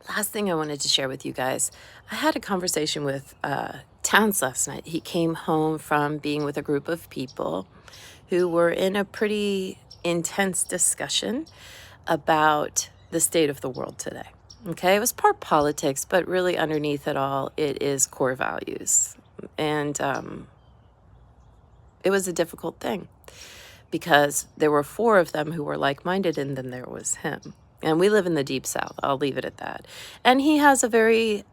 last thing I wanted to share with you guys, I had a conversation with Towns last night. He came home from being with a group of people who were in a pretty intense discussion about the state of the world today. Okay, it was part politics, but really underneath it all, it is core values. And it was a difficult thing because there were four of them who were like-minded, and then there was him. And we live in the deep South. I'll leave it at that. And he has a very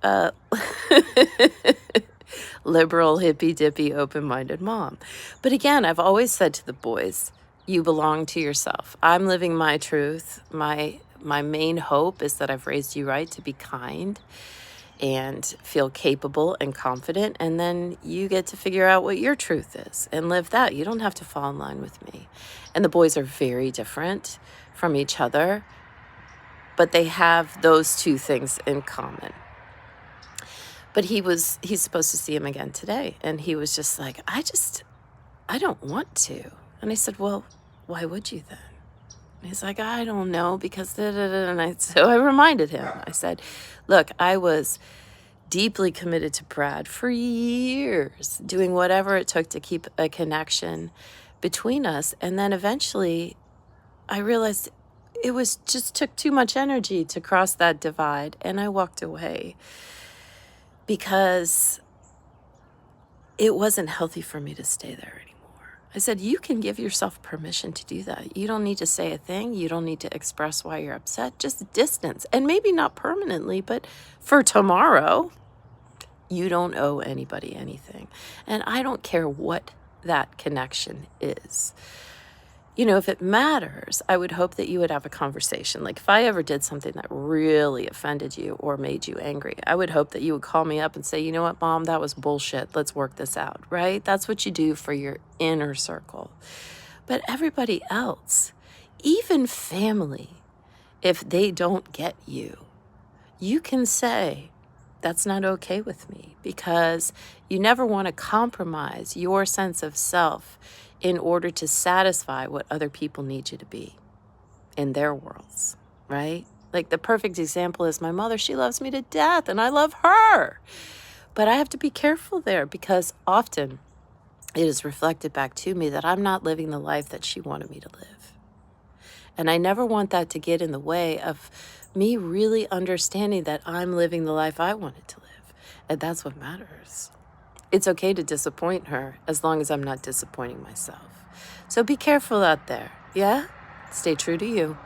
liberal, hippy-dippy, open-minded mom. But again, I've always said to the boys, you belong to yourself. I'm living my truth. My main hope is that I've raised you right to be kind and feel capable and confident, and then you get to figure out what your truth is and live that. You don't have to fall in line with me. And the boys are very different from each other, but they have those two things in common. But he's supposed to see him again today, and he was just like, I don't want to. And I said, well, why would you then? And he's like, I don't know, because da, da, da. And so I reminded him. I said, look, I was deeply committed to Brad for years, doing whatever it took to keep a connection between us. And then eventually I realized it was just took too much energy to cross that divide. And I walked away because it wasn't healthy for me to stay there anymore. I said, you can give yourself permission to do that. You don't need to say a thing. You don't need to express why you're upset. Just distance. And maybe not permanently, but for tomorrow, you don't owe anybody anything. And I don't care what that connection is. You know, if it matters, I would hope that you would have a conversation. Like if I ever did something that really offended you or made you angry, I would hope that you would call me up and say, you know what, Mom, that was bullshit. Let's work this out, right? That's what you do for your inner circle. But everybody else, even family, if they don't get you, you can say, that's not okay with me, because you never want to compromise your sense of self in order to satisfy what other people need you to be in their worlds, right? Like the perfect example is my mother. She loves me to death and I love her. But I have to be careful there because often it is reflected back to me that I'm not living the life that she wanted me to live. And I never want that to get in the way of me really understanding that I'm living the life I wanted to live. And that's what matters. It's okay to disappoint her as long as I'm not disappointing myself. So be careful out there, yeah? Stay true to you.